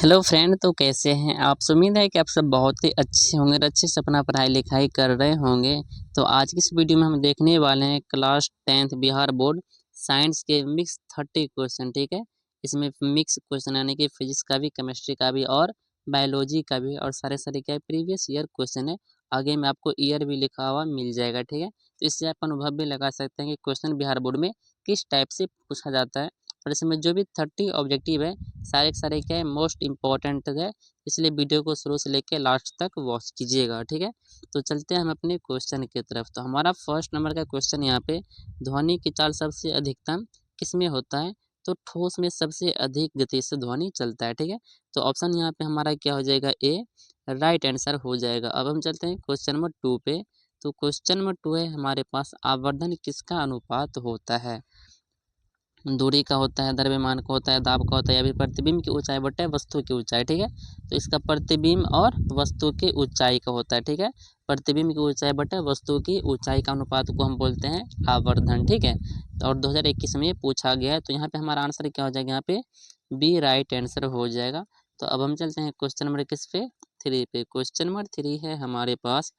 Hello friend, तो कैसे हैं आप। उम्मीद है कि आप सब बहुत ही अच्छे होंगे और अच्छे से अपना पढ़ाई लिखाई कर रहे होंगे। तो आज की इस वीडियो में हम देखने वाले हैं class 10th Bihar board science के मिक्स 30 क्वेश्चन। ठीक है, इसमें मिक्स क्वेश्चन यानी कि फिजिक्स का भी, केमिस्ट्री का भी और बायोलॉजी का भी, और सारे क्या प्रीवियस ईयर क्वेश्चन है। आगे में आपको ईयर भी लिखा हुआ मिल जाएगा। ठीक है, तो इससे आप अनुभव भी लगा सकते हैं कि क्वेश्चन बिहार बोर्ड में किस टाइप से पूछा जाता है। और इसमें जो भी 30 ऑब्जेक्टिव है सारे के सारे क्या है, मोस्ट इम्पॉर्टेंट है। इसलिए वीडियो को शुरू से लेकर लास्ट तक वॉच कीजिएगा। ठीक है, तो चलते हैं हम अपने क्वेश्चन की तरफ। तो हमारा फर्स्ट नंबर का क्वेश्चन यहाँ पे, ध्वनि की चाल सबसे अधिकतम किस में होता है। तो ठोस में सबसे अधिक गति से ध्वनि चलता है। ठीक है, तो ऑप्शन यहाँ पे हमारा क्या हो जाएगा, ए राइट आंसर हो जाएगा। अब हम चलते हैं क्वेश्चन नंबर 2 पे। तो क्वेश्चन नंबर 2 है हमारे पास, आवर्धन किसका अनुपात होता है। दूरी का होता है, द्रव्यमान का होता है, दाब का होता है, या फिर प्रतिबिंब की ऊंचाई बटे वस्तु की ऊंचाई। ठीक है, तो इसका प्रतिबिंब और वस्तु की ऊंचाई का होता है। ठीक है, प्रतिबिंब की ऊंचाई बटे वस्तु की ऊंचाई का अनुपात को हम बोलते हैं आवर्धन। ठीक है, तो और 2021 में पूछा गया है। तो यहाँ पे हमारा आंसर क्या हो जाएगा, यहाँ पे बी राइट आंसर हो जाएगा। तो अब हम चलते हैं क्वेश्चन नंबर किस पे, 3 पे। क्वेश्चन नंबर 3 है हमारे पास,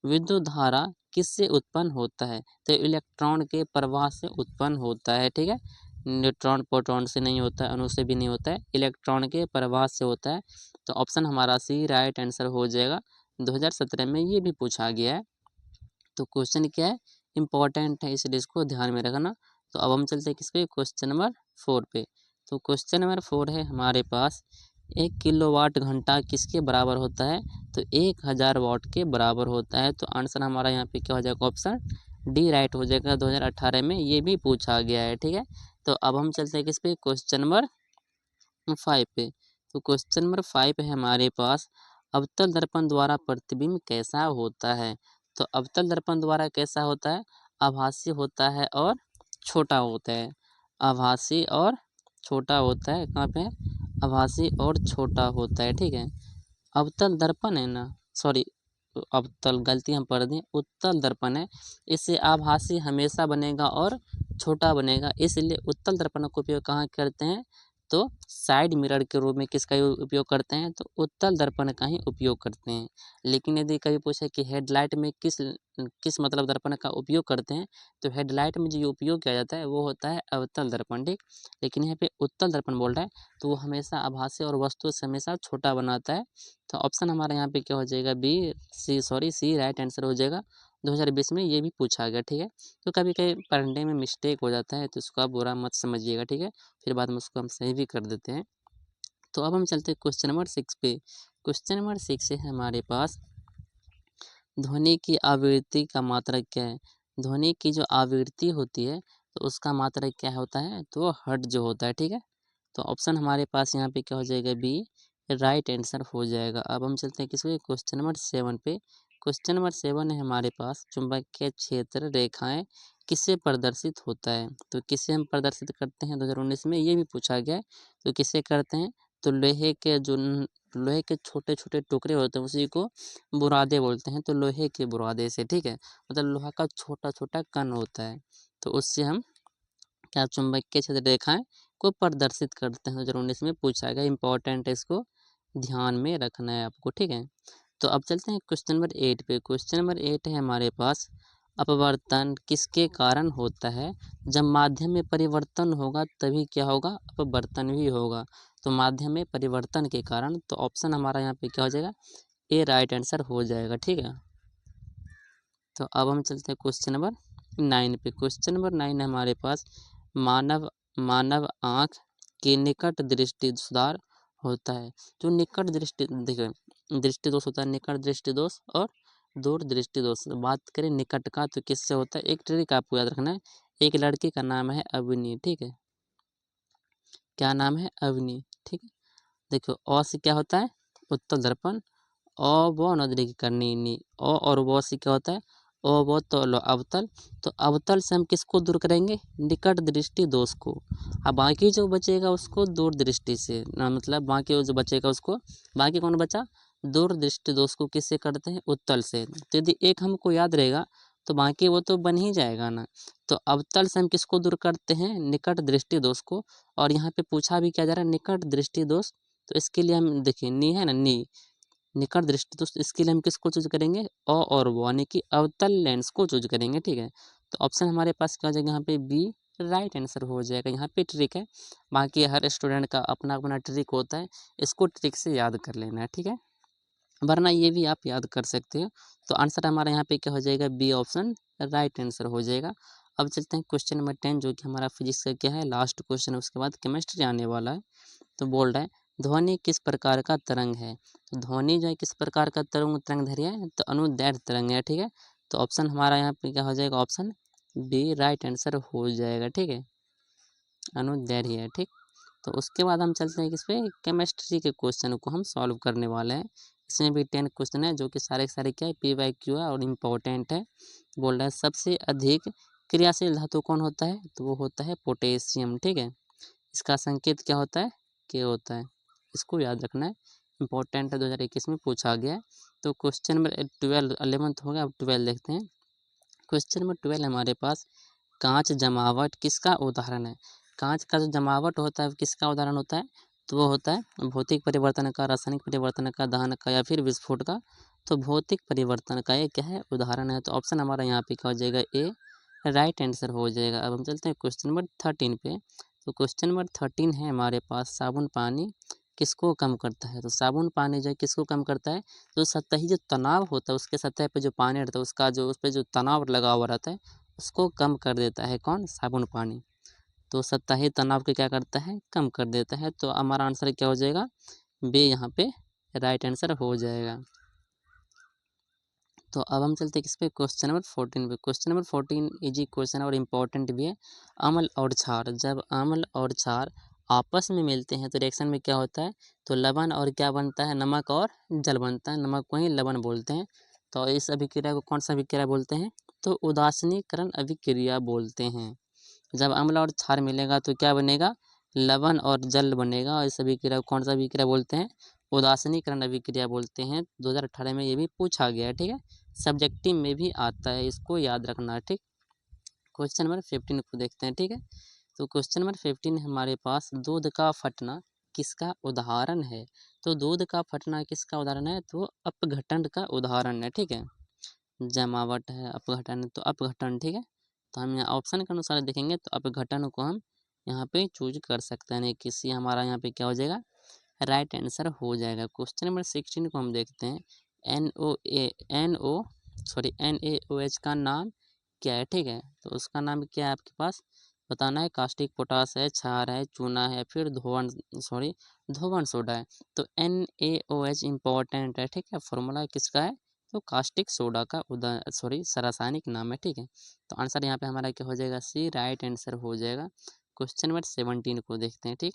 विद्युत धारा किससे उत्पन्न होता है। तो इलेक्ट्रॉन के प्रवाह से उत्पन्न होता है। ठीक है, न्यूट्रॉन प्रोटॉन से नहीं होता है, अणु से भी नहीं होता है, इलेक्ट्रॉन के प्रवाह से होता है। तो ऑप्शन हमारा सी राइट आंसर हो जाएगा। 2017 में ये भी पूछा गया है। तो क्वेश्चन क्या है, इंपॉर्टेंट है, इसलिए इसको ध्यान में रखना। तो अब हम चलते हैं किस पे, क्वेश्चन नंबर 4 पे। तो क्वेश्चन नंबर 4 है हमारे पास, 1 किलोवाट घंटा किसके बराबर होता है। तो 1000 वाट के बराबर होता है। तो आंसर हमारा यहाँ पे क्या हो जाएगा, ऑप्शन डी राइट हो जाएगा। 2018 में ये भी पूछा गया है। ठीक है, तो अब हम चलते हैं किस पे, क्वेश्चन नंबर 5 पे। तो क्वेश्चन नंबर 5 है हमारे पास, अवतल दर्पण द्वारा प्रतिबिंब कैसा होता है। तो अवतल दर्पण द्वारा कैसा होता है, आभासी होता है और छोटा होता है। आभासी और छोटा होता है, कहाँ पे है, आभासी और छोटा होता है। ठीक है, अवतल दर्पण है ना, सॉरी, अवतल गलती हम पढ़ दें, उत्तल दर्पण है। इससे आभासी हमेशा बनेगा और छोटा बनेगा, इसलिए उत्तल दर्पण का उपयोग कहाँ करते हैं, तो साइड मिरर के रूप में किसका उपयोग करते हैं, तो उत्तल दर्पण का ही उपयोग करते हैं। लेकिन यदि कभी पूछे कि हेडलाइट में किस किस मतलब दर्पण का उपयोग करते हैं, तो हेडलाइट में जो उपयोग किया जाता है वो होता है अवतल दर्पण। ठीक, लेकिन यहाँ पे उत्तल दर्पण बोल रहा है, तो वो हमेशा आभासी और वस्तु से हमेशा छोटा बनाता है। तो ऑप्शन हमारा यहाँ पे क्या हो जाएगा, सी राइट आंसर हो जाएगा। 2020 में ये भी पूछा गया। ठीक है, तो कभी कभी पढ़ने में मिस्टेक हो जाता है, तो इसको आप बुरा मत समझिएगा। ठीक है, फिर बाद में उसको हम सही भी कर देते हैं। तो अब हम चलते हैं क्वेश्चन नंबर 6 पे। क्वेश्चन नंबर 6 है हमारे पास, ध्वनि की आवृत्ति का मात्रक क्या है। ध्वनि की जो आवृत्ति होती है, तो उसका मात्रक क्या होता है, तो वो हर्ट्ज जो होता है। ठीक है, तो ऑप्शन हमारे पास यहाँ पे क्या हो जाएगा, बी राइट आंसर हो जाएगा। अब हम चलते हैं किसके, क्वेश्चन नंबर 7 पे। क्वेश्चन नंबर 7 है हमारे पास, चुंबकीय क्षेत्र रेखाएं किससे प्रदर्शित होता है। तो किससे हम प्रदर्शित करते हैं, 2019 में ये भी पूछा गया है। तो किससे करते हैं, तो लोहे के छोटे छोटे टुकड़े होते हैं उसी को बुरादे बोलते हैं। तो लोहे के बुरादे से, ठीक है, मतलब लोहा का छोटा छोटा कण होता है, तो उससे हम क्या चुंबकीय क्षेत्र रेखाएं को प्रदर्शित करते हैं। 2019 में पूछा गया, इंपॉर्टेंट है, इसको ध्यान में रखना है आपको। ठीक है, तो अब चलते हैं क्वेश्चन नंबर 8 पे। क्वेश्चन नंबर 8 है हमारे पास, अपवर्तन किसके कारण होता है। जब माध्यम में परिवर्तन होगा तभी क्या होगा, अपवर्तन भी होगा। तो माध्यम में परिवर्तन के कारण, तो ऑप्शन हमारा यहाँ पे क्या हो जाएगा, ए राइट आंसर हो जाएगा। ठीक है, तो अब हम चलते हैं क्वेश्चन नंबर 9 पे। क्वेश्चन नंबर 9 है हमारे पास, मानव मानव आँख के निकट दृष्टि सुधार होता है। जो निकट दृष्टि, देखिए दृष्टि दोष होता है, निकट दृष्टि दोष और दूर दृष्टि दोष। बात करें निकट का, तो किससे होता है, एक ट्रिक आपको याद रखना है। एक लड़की का नाम है अवनी। ठीक है, क्या नाम है, अवनी। ठीक है, देखो अ से क्या होता है, उत्तल दर्पण, अ व नजरे की करनी नी, अ और व से क्या होता है, अ व तो अवतल। तो अवतल से हम किसको दूर करेंगे, निकट दृष्टि दोष को। अब बाकी जो बचेगा उसको दूर दृष्टि से, मतलब बाकी जो बचेगा उसको, बाकी कौन बचा, दूर दृष्टि दोष को किससे करते हैं, उत्तल से। तो यदि एक हमको याद रहेगा तो बाकी वो तो बन ही जाएगा ना। तो अवतल से हम किसको दूर करते हैं, निकट दृष्टि दोष को। और यहाँ पे पूछा भी क्या जा रहा है, निकट दृष्टि दोष तो इसके लिए हम देखिए नी है ना, नी निकट दृष्टि, तो इसके लिए हम किसको चूज करेंगे, अ और वो यानी कि अवतल लेंस को चूज करेंगे। ठीक है, तो ऑप्शन हमारे पास क्या हो जाएगा यहाँ पे बी राइट आंसर हो जाएगा। यहाँ पे ट्रिक है, बाकी हर स्टूडेंट का अपना अपना ट्रिक होता है, इसको ट्रिक से याद कर लेना है। ठीक है, वरना ये भी आप याद कर सकते हो। तो आंसर हमारा यहाँ पे क्या हो जाएगा, बी ऑप्शन राइट आंसर हो जाएगा। अब चलते हैं क्वेश्चन नंबर 10 जो कि हमारा फिजिक्स का क्या है, लास्ट क्वेश्चन है, उसके बाद केमिस्ट्री आने वाला है। तो बोल रहा है ध्वनि किस प्रकार का तरंग है। तो ध्वनि जो है किस प्रकार का तरंगधर्मी है, तो अनुदैर्ध्य तरंग है। ठीक है, तो ऑप्शन हमारा यहाँ पे क्या हो जाएगा, ऑप्शन बी राइट आंसर हो जाएगा। ठीक है, अनुदैर्ध्य है। ठीक, तो उसके बाद हम चलते हैं किस पे, केमिस्ट्री के क्वेश्चन को हम सॉल्व करने वाले हैं। इसमें भी 10 क्वेश्चन है जो कि सारे के सारे क्या है, PYQ है और इम्पोर्टेंट है। बोल रहा है सबसे अधिक क्रियाशील धातु कौन होता है, तो वो होता है पोटेशियम। ठीक है, इसका संकेत क्या होता है, के होता है, इसको याद रखना है, इंपॉर्टेंट है, 2021 में पूछा गया है। तो क्वेश्चन नंबर 12 11th हो गया, अब 12 देखते हैं। क्वेश्चन नंबर 12 हमारे पास, कांच जमावट किसका उदाहरण है। कांच का जो जमावट होता है किसका उदाहरण होता है, तो वो होता है भौतिक परिवर्तन का, रासायनिक परिवर्तन का, दहन का या फिर विस्फोट का। तो भौतिक परिवर्तन का ये क्या है, उदाहरण है। तो ऑप्शन हमारा यहाँ पे क्या हो जाएगा, ए राइट आंसर हो जाएगा। अब हम चलते हैं क्वेश्चन नंबर 13 पे। तो क्वेश्चन नंबर 13 है हमारे पास, साबुन पानी किसको कम करता है। तो साबुन पानी जो है किसको कम करता है, तो सतही जो तनाव होता है उसके सतह पे जो पानी रहता है उसका जो उस पर जो तनाव लगा हुआ रहता है उसको कम कर देता है कौन, साबुन पानी। तो सतही तनाव को क्या करता है, कम कर देता है। तो हमारा आंसर क्या हो जाएगा, बी यहाँ पे राइट आंसर हो जाएगा। तो अब हम चलते हैं किस पे, क्वेश्चन नंबर 14 पे। क्वेश्चन नंबर 14 इजी क्वेश्चन और इम्पोर्टेंट भी है। अम्ल और क्षार, जब अम्ल और क्षार आपस में मिलते हैं तो रिएक्शन में क्या होता है, तो लवण और क्या बनता है, नमक और जल बनता है। नमक को ही लवण बोलते हैं। तो इस अभिक्रिया को कौन सा अभिक्रिया बोलते हैं, तो उदासीनीकरण अभिक्रिया बोलते हैं। जब अम्ल और क्षार मिलेगा तो क्या बनेगा, लवण और जल बनेगा। और इस अभिक्रिया को कौन सा अभिक्रिया बोलते हैं, उदासीनीकरण अभिक्रिया बोलते हैं। 2018 में ये भी पूछा गया है। ठीक है, सब्जेक्टिव में भी आता है, इसको याद रखना। ठीक, क्वेश्चन नंबर 15 को देखते हैं। ठीक है, तो क्वेश्चन नंबर 15 हमारे पास, दूध का फटना किसका उदाहरण है। तो दूध का फटना किसका उदाहरण है, तो अपघटन का उदाहरण है। ठीक है, जमावट है, अपघटन तो अपघटन। ठीक है, तो हम यहाँ ऑप्शन के अनुसार देखेंगे तो अपघटन को हम यहाँ पे चूज कर सकते हैं, नहीं किसी हमारा यहाँ पे क्या हो जाएगा, राइट आंसर हो जाएगा। क्वेश्चन नंबर 16 को हम देखते हैं, NaOH का नाम क्या है। ठीक है, तो उसका नाम क्या है आपके पास बताना है, कास्टिक पोटास है, क्षार है, चूना है, फिर धोवन सोडा है। तो NaOH इम्पोर्टेंट है। ठीक है, फॉर्मूला किसका है, तो कास्टिक सोडा का रासायनिक नाम है। ठीक है, तो आंसर यहाँ पे हमारा क्या हो जाएगा, सी राइट आंसर हो जाएगा। क्वेश्चन नंबर 17 को देखते हैं। ठीक,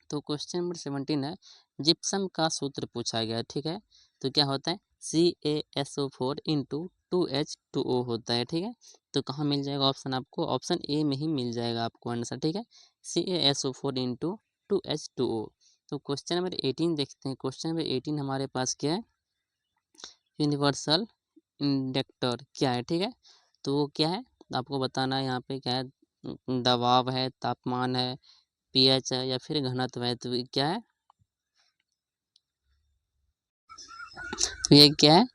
तो क्वेश्चन नंबर 17 है, जिप्सम का सूत्र पूछा गया। ठीक है, तो क्या होता है, CaSO4 इंटू 2H2O होता है। ठीक है, तो कहाँ मिल जाएगा ऑप्शन आपको, ऑप्शन ए में ही मिल जाएगा आपको आंसर। ठीक है, CaSO4 इंटू 2H2O। तो क्वेश्चन नंबर 18 देखते हैं। क्वेश्चन नंबर 18 हमारे पास क्या है, यूनिवर्सल इंडक्टर क्या है। ठीक है, तो वो क्या है आपको बताना है, यहाँ पे क्या है, दबाव है, तापमान है, pH है या फिर घनत्व है। तो ये क्या है, तो ये क्या है,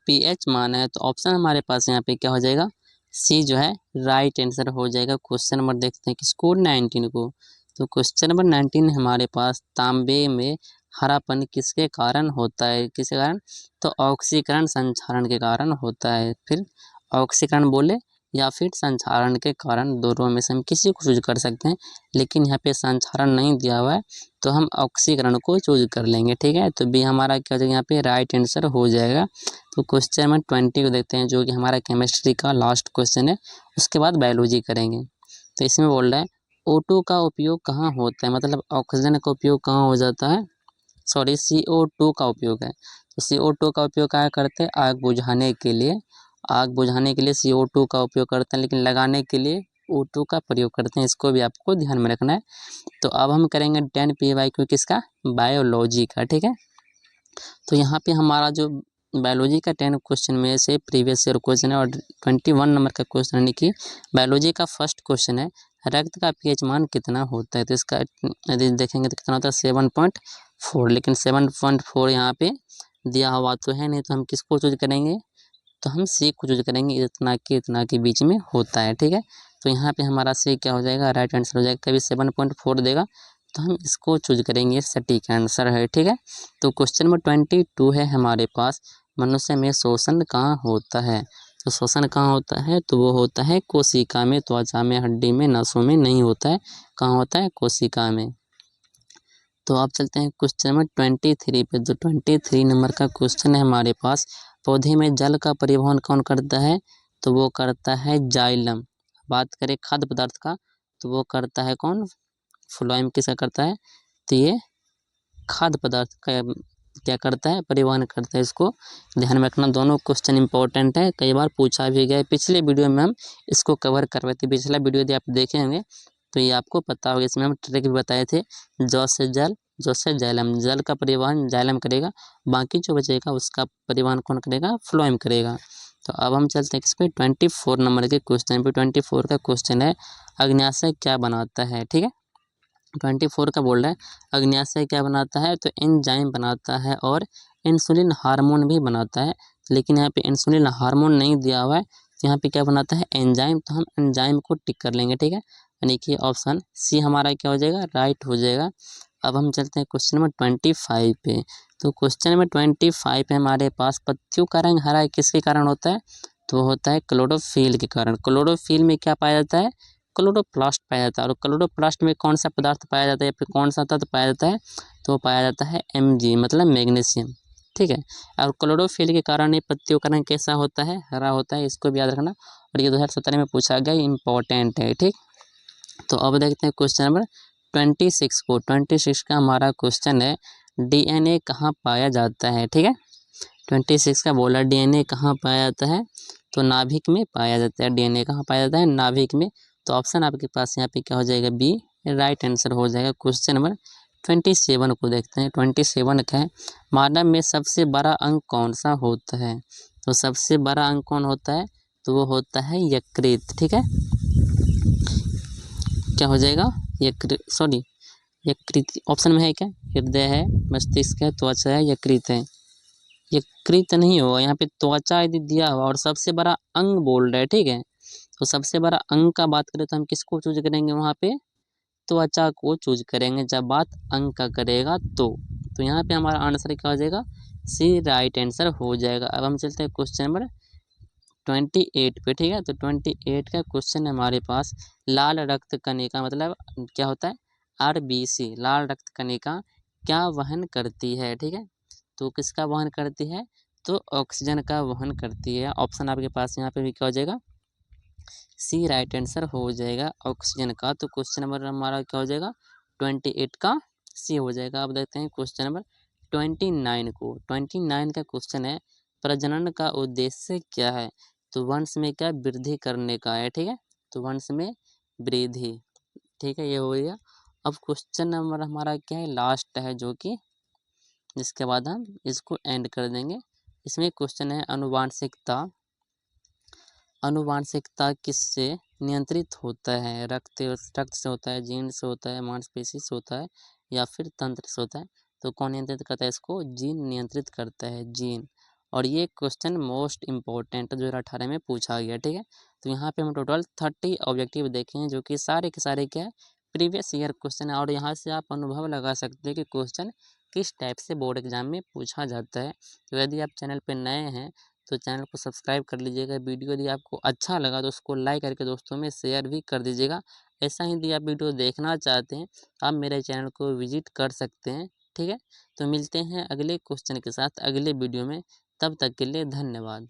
pH मान है। तो ऑप्शन हमारे पास यहाँ पे क्या हो जाएगा, सी जो है राइट आंसर हो जाएगा। क्वेश्चन नंबर देखते हैं किसको, 19 को। तो क्वेश्चन नंबर 19 हमारे पास, तांबे में हरापन किसके कारण होता है, किसके कारण, तो ऑक्सीकरण संक्षारण के कारण होता है। फिर ऑक्सीकरण बोले या फिर संक्षारण के कारण, दोनों में से हम किसी को चूज कर सकते हैं, लेकिन यहाँ पे संक्षारण नहीं दिया हुआ है तो हम ऑक्सीकरण को चूज कर लेंगे। ठीक है, तो बी हमारा क्या हो जाएगा यहाँ पे राइट आंसर हो जाएगा। तो क्वेश्चन नंबर 20 को देखते हैं जो कि हमारा केमिस्ट्री का लास्ट क्वेश्चन है, उसके बाद बायोलॉजी करेंगे। तो इसमें बोल रहा है, O2 का उपयोग कहाँ होता है, मतलब ऑक्सीजन का उपयोग कहाँ हो जाता है, CO2 का उपयोग है। तो CO2 का उपयोग क्या करते हैं, आग बुझाने के लिए, आग बुझाने के लिए CO2 का उपयोग करते हैं, लेकिन लगाने के लिए O2 का प्रयोग करते हैं। इसको भी आपको ध्यान में रखना है। तो अब हम करेंगे 10 PYQ किसका, बायोलॉजी का। ठीक है, तो यहाँ पे हमारा जो बायोलॉजी का 10 क्वेश्चन में से प्रीवियस ईयर क्वेश्चन है और 21 नंबर का क्वेश्चन यानी कि बायोलॉजी का फर्स्ट क्वेश्चन है, रक्त का pH मान कितना होता है। तो इसका यदि देखेंगे तो कितना होता है, 7.4, लेकिन 7.4 यहाँ पे दिया हुआ तो है नहीं, तो हम किसको चूज करेंगे, तो हम सी को चूज करेंगे, इतना के बीच में होता है। ठीक है, तो यहाँ पे हमारा सी क्या हो जाएगा, राइट आंसर हो जाएगा। कभी 7.4 देगा तो हम इसको चूज करेंगे, सटीक आंसर है। ठीक है, तो क्वेश्चन नंबर 22 है हमारे पास, मनुष्य में शोषण कहाँ होता है। तो शोषण कहाँ होता है, तो वो होता है कोशिका में, त्वचा में, हड्डी में, नसों में नहीं होता है। कहाँ होता है, कोशिका में। तो आप चलते हैं क्वेश्चन नंबर 23 पे। जो 23 नंबर का क्वेश्चन है हमारे पास, पौधे में जल का परिवहन कौन करता है, तो वो करता है जाइलम। बात करें खाद्य पदार्थ का, तो वो करता है कौन, फ्लोएम किसका करता है, तो ये खाद्य पदार्थ का क्या करता है, परिवहन करता है। इसको ध्यान में रखना, दोनों क्वेश्चन इंपॉर्टेंट है, कई बार पूछा भी गया है। पिछले वीडियो में हम इसको कवर करवाए थे, पिछला वीडियो यदि आप देखेंगे तो ये आपको पता होगा। इसमें हम ट्रिक भी बताए थे, जौ से जल, जौ से जाइलम, जल का परिवहन जाइलम करेगा, बाकी जो बचेगा उसका परिवहन कौन करेगा, फ्लोएम करेगा। तो अब हम चलते हैं किस पे, 24 नंबर के क्वेश्चन पे। 24 का क्वेश्चन है, अग्न्याशय क्या बनाता है। ठीक है, 24 का बोल रहा है, अग्न्याशय क्या बनाता है, तो एंजाइम बनाता है और इंसुलिन हार्मोन भी बनाता है। लेकिन यहाँ पे इंसुलिन हार्मोन नहीं दिया हुआ है, तो यहाँ पे क्या बनाता है, एंजाइम। तो हम एंजाइम को टिक कर लेंगे। ठीक है, यानी कि ऑप्शन सी हमारा क्या हो जाएगा, राइट हो जाएगा। अब हम चलते हैं क्वेश्चन नंबर 25 पे। तो क्वेश्चन नंबर 25 है हमारे पास, पत्तियों का रंग हरा किसके कारण होता है, तो होता है क्लोरोफिल के कारण। क्लोरोफिल में क्या पाया जाता है, क्लोरोप्लास्ट पाया जाता है। और क्लोरोप्लास्ट में कौन सा पदार्थ पाया जाता है, या फिर कौन सा तत्व पाया जाता है, तो पाया जाता है Mg, मतलब मैग्नीशियम। ठीक है, और क्लोरोफिल के कारण ये पत्तियों का रंग कैसा होता है, हरा होता है, इसको भी याद रखना। और ये 2017 में पूछा गया, इंपॉर्टेंट है। ठीक, तो अब देखते हैं क्वेश्चन नंबर 26 को। 26 का हमारा क्वेश्चन है, DNA कहाँ पाया जाता है। ठीक है, 26 का बोला, DNA कहाँ पाया जाता है, तो नाभिक में पाया जाता है। DNA कहाँ पाया जाता है, नाभिक में। तो ऑप्शन आपके पास यहाँ पे क्या हो जाएगा, बी राइट आंसर हो जाएगा। क्वेश्चन नंबर 27 को देखते हैं। 27 का है, मानव में सबसे बड़ा अंग कौन सा होता है, तो सबसे बड़ा अंग कौन होता है, तो वो होता है यकृत। ठीक है, क्या हो जाएगा, यकृत, यकृत ऑप्शन में है क्या, हृदय है, मस्तिष्क है, त्वचा है, यकृत है। यकृत नहीं होगा, यहाँ पे त्वचा यदि दिया हुआ और सबसे बड़ा अंग बोल रहा है। ठीक है, तो सबसे बड़ा अंग का बात करें तो हम किसको चूज करेंगे, वहाँ पे त्वचा को चूज करेंगे जब बात अंग का करेगा तो यहाँ पे हमारा आंसर क्या हो जाएगा, सी राइट आंसर हो जाएगा। अब हम चलते हैं क्वेश्चन नंबर 28 पे। ठीक है, तो 28 का क्वेश्चन है हमारे पास, लाल रक्त कणिका मतलब क्या होता है, RBC, लाल रक्त कणिका क्या वहन करती है। ठीक है, तो किसका वहन करती है, तो ऑक्सीजन का वहन करती है। ऑप्शन आपके पास यहाँ पे भी क्या हो जाएगा, सी राइट आंसर हो जाएगा, ऑक्सीजन का। तो क्वेश्चन नंबर हमारा क्या हो जाएगा, 28 का सी हो जाएगा। अब देखते हैं क्वेश्चन नंबर 29 को। 29 का क्वेश्चन है, प्रजनन का उद्देश्य क्या है, तो वंश में क्या वृद्धि करने का है। ठीक है, तो वंश में वृद्धि। ठीक है, ये हो गया। अब क्वेश्चन नंबर हमारा क्या है, लास्ट है, जो कि जिसके बाद हम इसको एंड कर देंगे। इसमें क्वेश्चन है, अनुवांशिकता, अनुवांशिकता किससे नियंत्रित होता है, रक्त से होता है, जीन से होता है, मांसपेशी से होता है, या फिर तंत्र से होता है। तो कौन नियंत्रित करता है इसको, जीन नियंत्रित करता है, जीन। और ये क्वेश्चन मोस्ट इंपॉर्टेंट 2018 में पूछा गया। ठीक है, तो यहाँ पे हम टोटल 30 ऑब्जेक्टिव देखे हैं, जो कि सारे के सारे क्या है, प्रीवियस ईयर क्वेश्चन है। और यहाँ से आप अनुभव लगा सकते हैं कि क्वेश्चन किस टाइप से बोर्ड एग्जाम में पूछा जाता है। तो यदि आप चैनल पर नए हैं तो चैनल को सब्सक्राइब कर लीजिएगा। वीडियो यदि आपको अच्छा लगा तो उसको लाइक करके दोस्तों में शेयर भी कर दीजिएगा। ऐसा ही यदि आप वीडियो देखना चाहते हैं आप मेरे चैनल को विजिट कर सकते हैं। ठीक है, तो मिलते हैं अगले क्वेश्चन के साथ अगले वीडियो में, तब तक के लिए धन्यवाद।